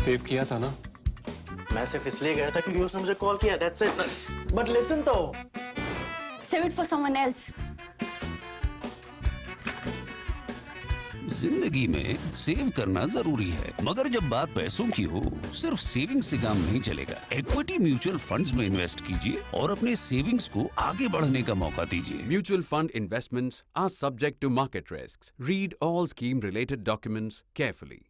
Save किया था ना? मैं सिर्फ इसलिए गया था क्योंकि उसने मुझे कॉल किया, that's it. But listen तो. Save it for someone else. जिंदगी में सेव करना जरूरी है, मगर जब बात पैसों की हो, सिर्फ सेविंग से काम नहीं चलेगा। इक्विटी म्यूचुअल फंड्स में इन्वेस्ट कीजिए और अपने सेविंग्स को आगे बढ़ने का मौका दीजिए। Mutual fund investments are subject to market risks. Read all scheme-related documents carefully.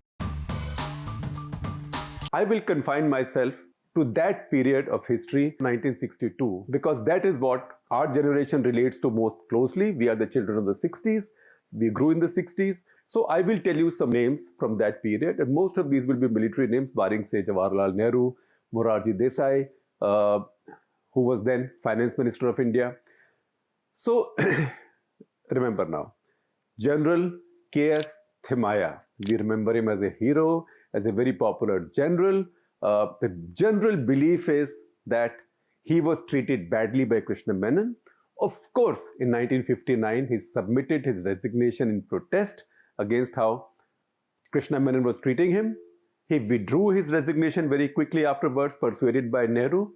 I will confine myself to that period of history, 1962, because that is what our generation relates to most closely. We are the children of the 60s. We grew in the 60s. So I will tell you some names from that period, and most of these will be military names, barring say Jawaharlal Nehru, Morarji Desai, who was then Finance Minister of India. So remember now, General K.S. Thimaia. We remember him as a hero, as a very popular general. The general belief is that he was treated badly by Krishna Menon. Of course, in 1959, he submitted his resignation in protest against how Krishna Menon was treating him. He withdrew his resignation very quickly afterwards, persuaded by Nehru.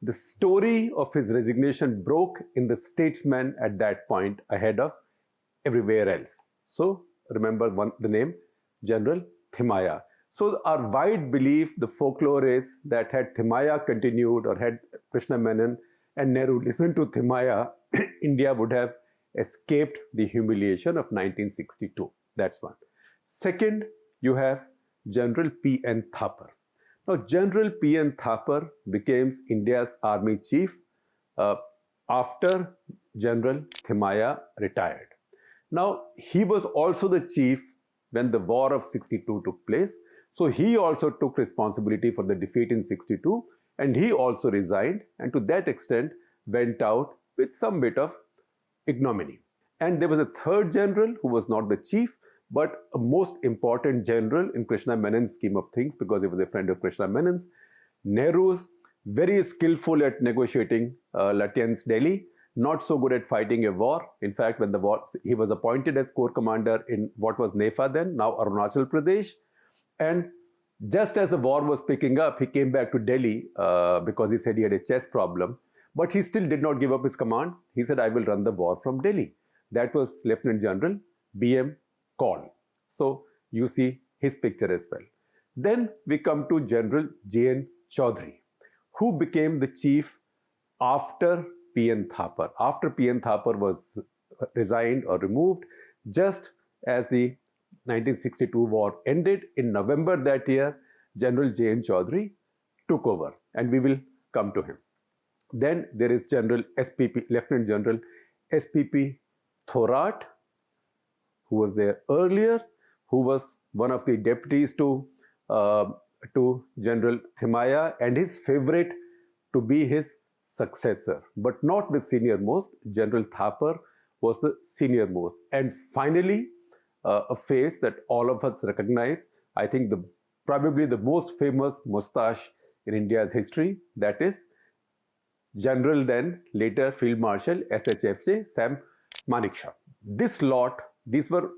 The story of his resignation broke in the Statesman at that point ahead of everywhere else. So remember the name, General Thimaia. So our wide belief, the folklore is that had Thimaia continued, or had Krishna Menon and Nehru listened to Thimaia, India would have escaped the humiliation of 1962. That's one. Second, you have General P.N. Thapar. Now, General P.N. Thapar became India's army chief after General Thimaia retired. Now, he was also the chief when the War of 62 took place. So he also took responsibility for the defeat in 62, and he also resigned, and to that extent went out with some bit of ignominy. And there was a third general who was not the chief, but a most important general in Krishna Menon's scheme of things, because he was a friend of Krishna Menon's. Nehru's very skillful at negotiating Lutyens Delhi, not so good at fighting a war. In fact, when the war, he was appointed as corps commander in what was Nefa then, now Arunachal Pradesh. And just as the war was picking up, he came back to Delhi because he said he had a chest problem. But he still did not give up his command. He said, I will run the war from Delhi. That was Lieutenant General B.M. Kaul. So you see his picture as well. Then we come to General J.N. Chaudhary, who became the chief after P.N. Thapar. After P.N. Thapar was resigned or removed, just as the 1962 war ended in November that year, General J.N. Chaudhary took over, and we will come to him. Then there is General SPP, Lieutenant General SPP Thorat, who was there earlier, who was one of the deputies to General Thimaia, and his favorite to be his successor, but not the senior most. General Thapar was the senior most. And finally, a face that all of us recognize, I think probably the most famous moustache in India's history, that is General then, later Field Marshal SHFJ, Sam Manekshaw. This lot, these were,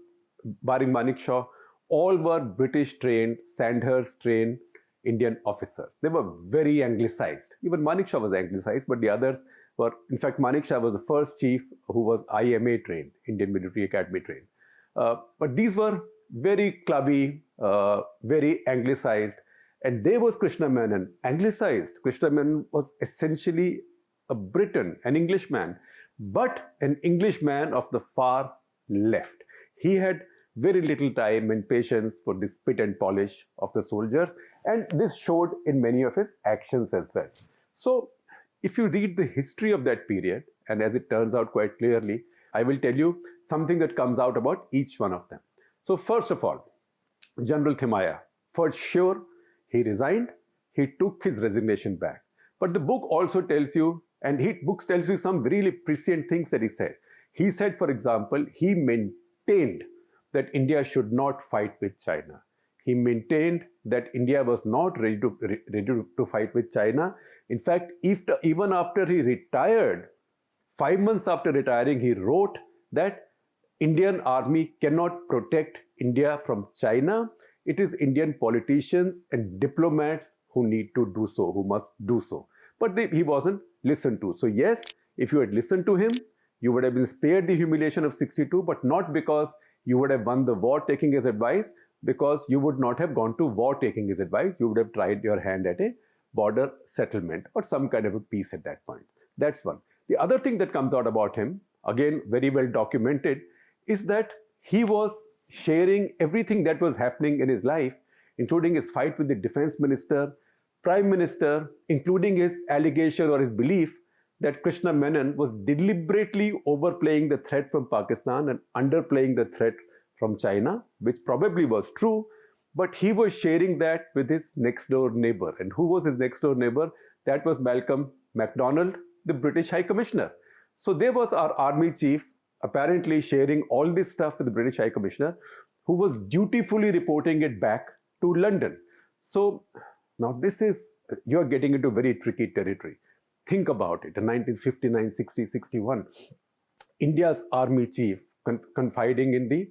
barring Manekshaw, all were British trained, Sandhurst trained Indian officers. They were very anglicized. Even Manekshaw was anglicized, but the others were, in fact, Manekshaw was the first chief who was IMA trained, Indian Military Academy trained. But these were very clubby, very anglicized, and there was Krishna Menon, anglicized. Krishna Menon was essentially a Briton, an Englishman, but an Englishman of the far left. He had very little time and patience for the spit and polish of the soldiers, and this showed in many of his actions as well. So, if you read the history of that period, and as it turns out quite clearly, I will tell you something that comes out about each one of them. So first of all, General Thimaia, for sure, he resigned, he took his resignation back. But the book also tells you, and book tells you some really prescient things that he said. He said, for example, he maintained that India should not fight with China. He maintained that India was not ready to fight with China. In fact, even after he retired, 5 months after retiring, he wrote that Indian army cannot protect India from China. It is Indian politicians and diplomats who need to do so, who must do so. But he wasn't listened to. So yes, if you had listened to him, you would have been spared the humiliation of 62, but not because you would have won the war taking his advice, because you would not have gone to war taking his advice. You would have tried your hand at a border settlement or some kind of a peace at that point. That's one. The other thing that comes out about him, again very well documented, is that he was sharing everything that was happening in his life, including his fight with the defense minister, prime minister, including his allegation or his belief that Krishna Menon was deliberately overplaying the threat from Pakistan and underplaying the threat from China, which probably was true, but he was sharing that with his next door neighbor. And who was his next door neighbor? That was Malcolm MacDonald, the British High Commissioner. So there was our army chief apparently sharing all this stuff with the British High Commissioner, who was dutifully reporting it back to London. So now this is, you're getting into very tricky territory. Think about it, in 1959, 60, 61, India's army chief confiding in the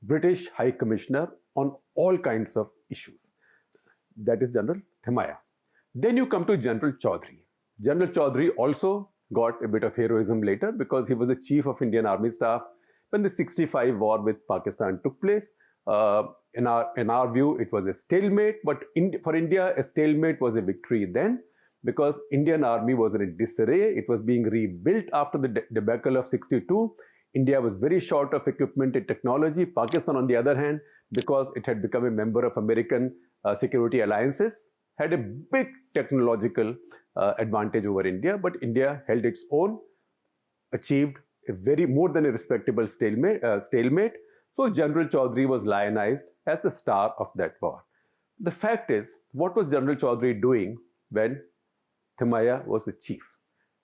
British High Commissioner on all kinds of issues. That is General Thimaia. Then you come to General Chaudhry. General Chaudhry also got a bit of heroism later because he was the chief of Indian Army Staff when the 65 war with Pakistan took place. In our view, it was a stalemate, but for India, a stalemate was a victory then, because Indian Army was in a disarray. It was being rebuilt after the debacle of 62. India was very short of equipment and technology. Pakistan, on the other hand, because it had become a member of American security alliances, had a big technological advantage over India, but India held its own, achieved a very more than a respectable stalemate. So General Chaudhry was lionized as the star of that war. The fact is, what was General Chaudhry doing when Thimaia was the chief?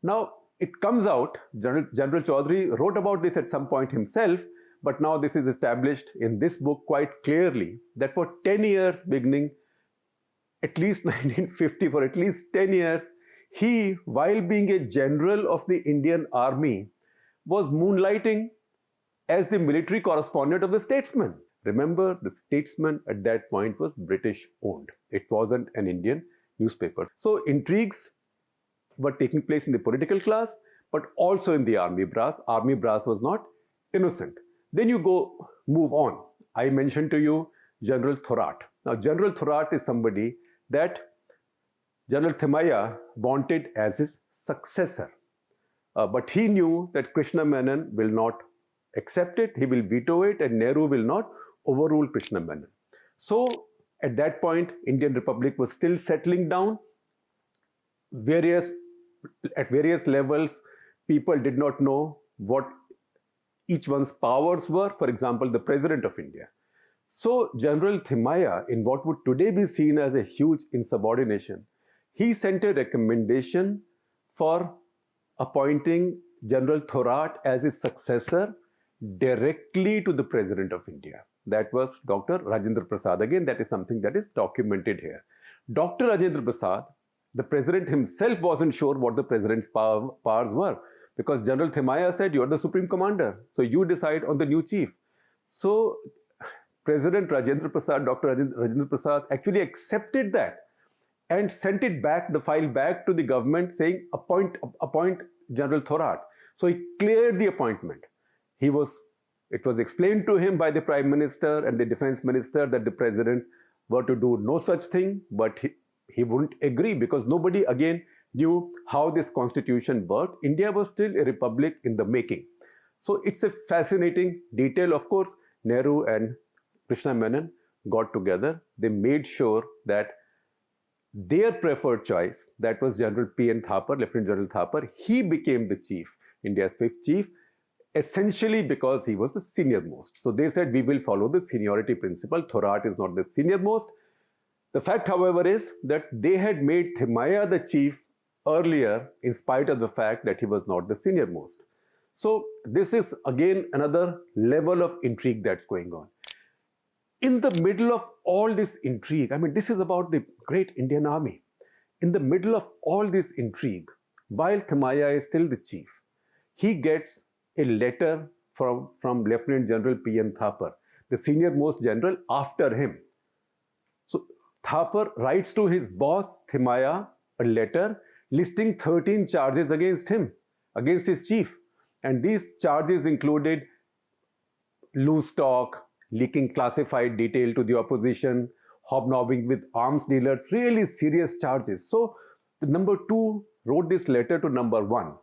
Now, it comes out, General Chaudhry wrote about this at some point himself, but now this is established in this book quite clearly, that for 10 years beginning at least 1950, for at least 10 years, he, while being a general of the Indian Army, was moonlighting as the military correspondent of the Statesman. Remember, the Statesman at that point was British owned. It wasn't an Indian newspaper. So intrigues were taking place in the political class, but also in the army brass. Army brass was not innocent. Then you move on. I mentioned to you General Thorat. Now, General Thorat is somebody that General Thimaia wanted as his successor. But he knew that Krishna Menon will not accept it, he will veto it, and Nehru will not overrule Krishna Menon. So, at that point, Indian Republic was still settling down. At various levels, people did not know what each one's powers were. For example, the President of India. So General Thimaia, in what would today be seen as a huge insubordination, he sent a recommendation for appointing General Thorat as his successor directly to the President of India. That was Dr. Rajendra Prasad. Again, that is something that is documented here. Dr. Rajendra Prasad, the President himself wasn't sure what the President's powers were, because General Thimaia said, you're the Supreme Commander, so you decide on the new chief. So President Rajendra Prasad, Dr. Rajendra Prasad actually accepted that and sent it back, the file back to the government saying, appoint General Thorat. So he cleared the appointment. It was explained to him by the Prime Minister and the Defense Minister that the President were to do no such thing, but he wouldn't agree because nobody again knew how this constitution worked. India was still a republic in the making. So it's a fascinating detail. Of course, Nehru and Krishna Menon got together. They made sure that their preferred choice, that was General P.N. Thapar, Lieutenant General Thapar, he became the chief, India's fifth chief, essentially because he was the senior most. So they said, we will follow the seniority principle. Thorat is not the senior most. The fact, however, is that they had made Thimaia the chief earlier in spite of the fact that he was not the senior most. So this is again another level of intrigue that's going on. In the middle of all this intrigue, I mean, this is about the great Indian Army. In the middle of all this intrigue, while Thimaia is still the chief, he gets a letter from Lieutenant General P.N. Thapar, the senior most general after him. Thapar writes to his boss Thimaya a letter listing 13 charges against him, against his chief. And these charges included loose talk, leaking classified detail to the opposition, hobnobbing with arms dealers, really serious charges. So the number 2 wrote this letter to number 1.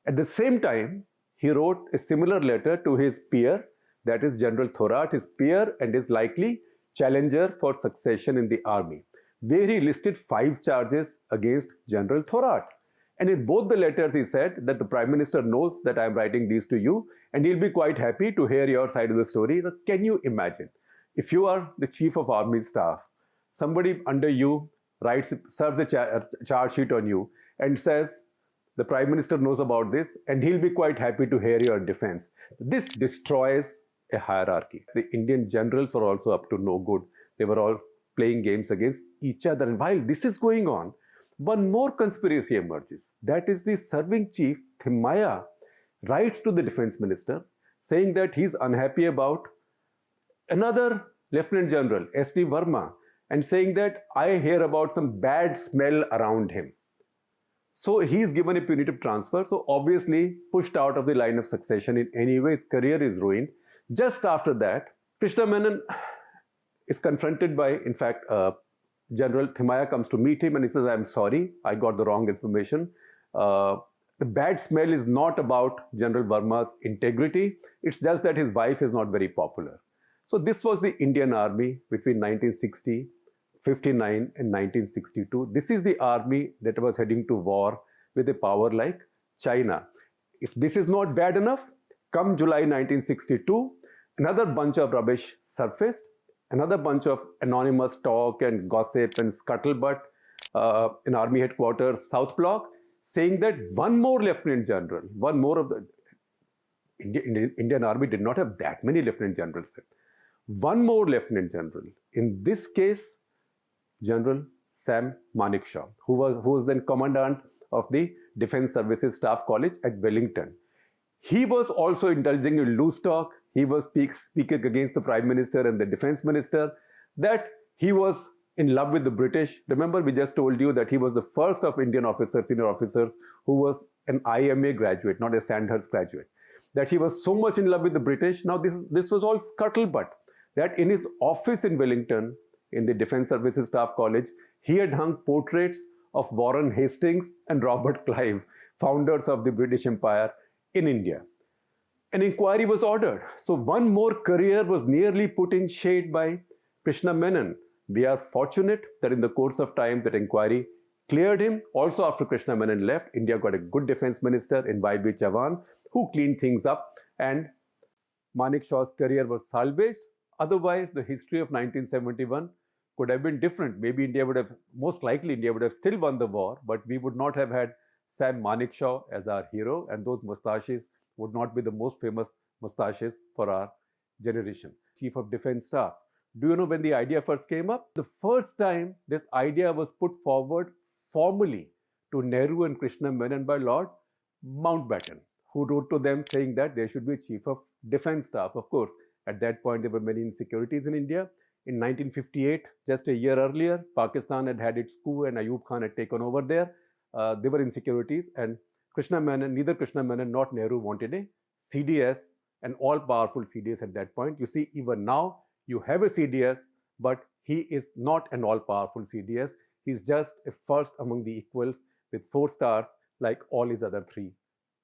At the same time, he wrote a similar letter to his peer, that is General Thorat, his peer and his likely challenger for succession in the army, where he listed 5 charges against General Thorat. And in both the letters, he said that the Prime Minister knows that I am writing these to you and he'll be quite happy to hear your side of the story. Now, can you imagine? If you are the Chief of Army Staff, somebody under you serves a charge sheet on you and says, the Prime Minister knows about this and he'll be quite happy to hear your defense. This destroys a hierarchy. The Indian generals were also up to no good. They were all playing games against each other. And while this is going on, one more conspiracy emerges. That is, the serving chief, Thimaya, writes to the defense minister saying that he's unhappy about another Lieutenant General, S.D. Verma, and saying that I hear about some bad smell around him. So he's given a punitive transfer, so obviously pushed out of the line of succession in any way. His career is ruined. Just after that, Krishna Menon is confronted by, in fact, General Thimaya comes to meet him and he says, I'm sorry, I got the wrong information. The bad smell is not about General Verma's integrity. It's just that his wife is not very popular. So this was the Indian Army between 1960, 59 and 1962. This is the army that was heading to war with a power like China. If this is not bad enough, come July 1962, another bunch of rubbish surfaced. Another bunch of anonymous talk and gossip and scuttlebutt in Army Headquarters, South Block, saying that one more Lieutenant General, one more of the Indian Army did not have that many Lieutenant Generals then. One more Lieutenant General, in this case, General Sam Manekshaw, who was then Commandant of the Defence Services Staff College at Wellington. He was also indulging in loose talk. He was speaking against the Prime Minister and the Defense Minister, that he was in love with the British. Remember, we just told you that he was the first of Indian officers, senior officers, who was an IMA graduate, not a Sandhurst graduate. That he was so much in love with the British. Now, this was all scuttlebutt. That in his office in Wellington, in the Defence Services Staff College, he had hung portraits of Warren Hastings and Robert Clive, founders of the British Empire in India. An inquiry was ordered. So one more career was nearly put in shade by Krishna Menon. We are fortunate that in the course of time that inquiry cleared him. Also after Krishna Menon left, India got a good defense minister in Y.B. Chavan who cleaned things up and Manekshaw's career was salvaged. Otherwise, the history of 1971 could have been different. Maybe India would have, most likely India would have still won the war, but we would not have had Sam Manekshaw as our hero, and those mustaches would not be the most famous mustaches for our generation. Chief of Defence Staff. Do you know when the idea first came up? The first time this idea was put forward formally to Nehru and Krishna Menon by Lord Mountbatten, who wrote to them saying that there should be a Chief of Defence Staff. Of course, at that point there were many insecurities in India. In 1958, just a year earlier, Pakistan had had its coup and Ayub Khan had taken over there. There were insecurities, and neither Krishna Menon nor Nehru wanted a CDS, an all-powerful CDS at that point. You see, even now, you have a CDS, but he is not an all-powerful CDS. He's just a first among the equals with 4 stars like all his other 3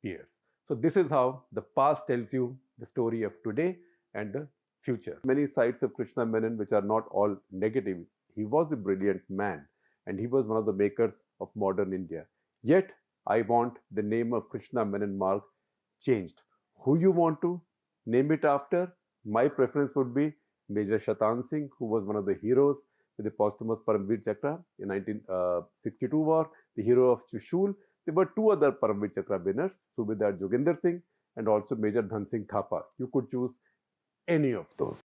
peers. So this is how the past tells you the story of today and the future. Many sides of Krishna Menon which are not all negative. He was a brilliant man and he was one of the makers of modern India. Yet, I want the name of Krishna Menon Marg changed. Who you want to name it after? My preference would be Major Shatan Singh, who was one of the heroes with the posthumous Paramveer Chakra in 1962 war, the hero of Chushul. There were 2 other Paramveer Chakra winners, Subedar Joginder Singh and also Major Dhan Singh Thapa. You could choose any of those.